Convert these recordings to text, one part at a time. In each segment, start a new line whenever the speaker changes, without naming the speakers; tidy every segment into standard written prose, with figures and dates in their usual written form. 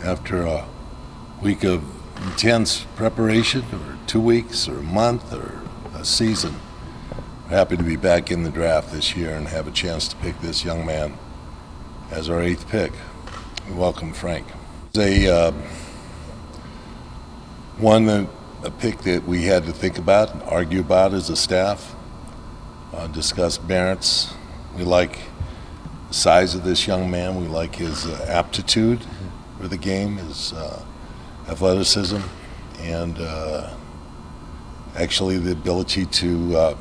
after a week of intense preparation, or 2 weeks, or a month, or a season. We're happy to be back in the draft this year and have a chance to pick this young man as our 8th pick. We welcome Frank. It's a pick that we had to think about and argue about as a staff, discuss merits. We like the size of this young man. We like his aptitude for the game, his athleticism, and actually the ability to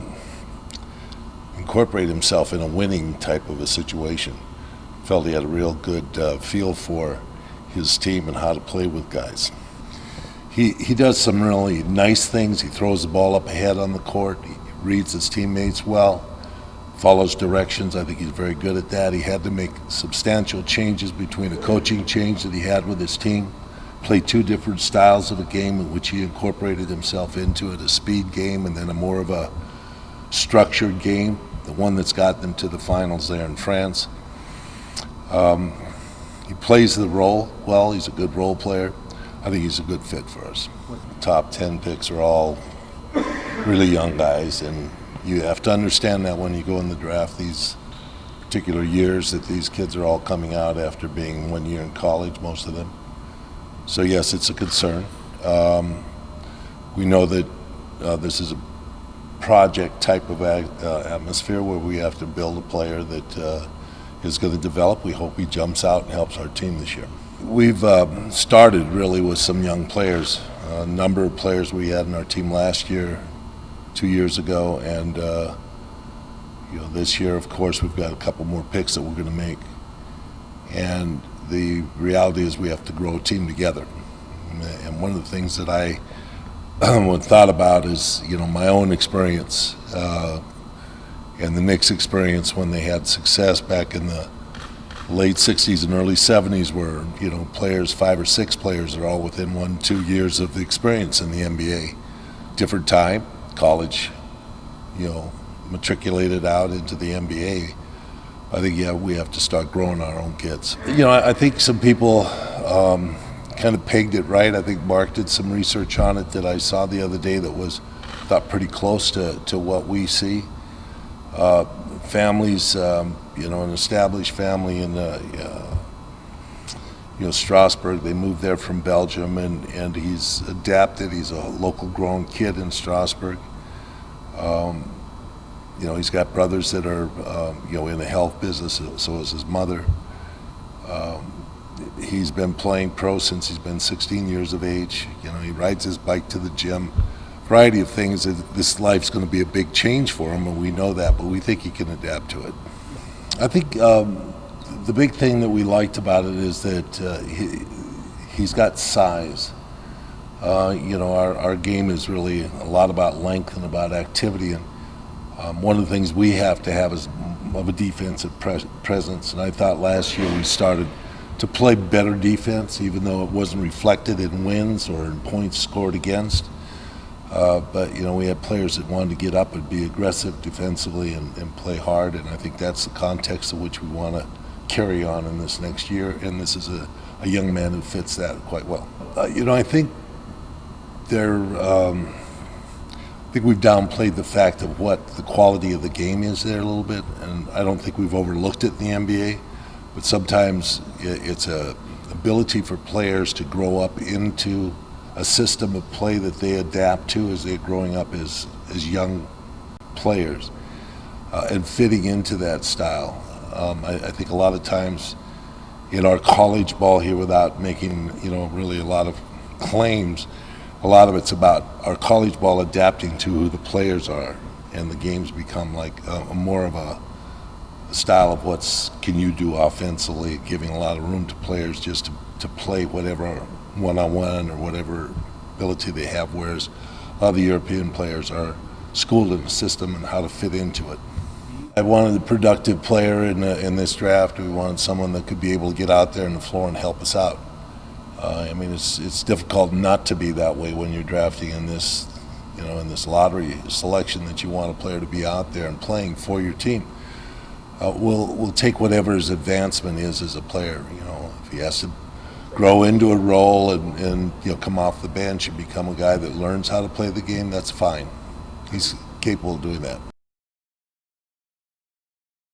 incorporate himself in a winning type of a situation. Felt he had a real good feel for his team and how to play with guys. He does some really nice things. He throws the ball up ahead on the court. He reads his teammates well, follows directions. I think he's very good at that. He had to make substantial changes between a coaching change that he had with his team, played 2 different styles of the game in which he incorporated himself into it, a speed game and then a more of a structured game, the one that's got them to the finals there in France. He plays the role well. He's a good role player. I think he's a good fit for us. Top 10 picks are all really young guys, and you have to understand that when you go in the draft these particular years, that these kids are all coming out after being 1 year in college, most of them. So yes, it's a concern. We know that this is a project type of atmosphere where we have to build a player that is going to develop. We hope he jumps out and helps our team this year. We've started really with some young players, a number of players we had in our team last year, 2 years ago, and this year, of course, we've got a couple more picks that we're going to make. And the reality is we have to grow a team together. And one of the things that I thought about is, my own experience and the Knicks' experience when they had success back in the late 60s and early 70s, where players, 5 or 6 players, are all within 1-2 years of the experience in the NBA. Different time, college, matriculated out into the NBA. I think, we have to start growing our own kids. I think some people kind of pegged it right. I think Mark did some research on it that I saw the other day that was, thought, pretty close to what we see. Families, an established family in Strasbourg. They moved there from Belgium, and he's adapted. He's a local grown kid in Strasbourg. He's got brothers that are in the health business, so is his mother. He's been playing pro since he's been 16 years of age. He rides his bike to the gym. Variety of things. This life's going to be a big change for him, and we know that, but we think he can adapt to it. I think the big thing that we liked about it is that he's got size. Our game is really a lot about length and about activity, and one of the things we have to have is of a defensive presence, and I thought last year we started to play better defense, even though it wasn't reflected in wins or in points scored against. But we had players that wanted to get up and be aggressive defensively and play hard, and I think that's the context in which we want to carry on in this next year, and this is a young man who fits that quite well. I think I think we've downplayed the fact of what the quality of the game is there a little bit, and I don't think we've overlooked it in the NBA, but sometimes it's a ability for players to grow up into a system of play that they adapt to as they're growing up as young players, and fitting into that style. I think a lot of times in our college ball here, without making really a lot of claims, a lot of it's about our college ball adapting to who the players are, and the games become like more of a style of what's can you do offensively, giving a lot of room to players just to play whatever one-on-one or whatever ability they have, whereas a lot of the European players are schooled in the system and how to fit into it. I wanted a productive player in this draft. We wanted someone that could be able to get out there on the floor and help us out. It's difficult not to be that way when you're drafting in this, in this lottery selection, that you want a player to be out there and playing for your team. We'll take whatever his advancement is as a player. If he has to grow into a role and come off the bench and become a guy that learns how to play the game, that's fine. He's capable of doing that.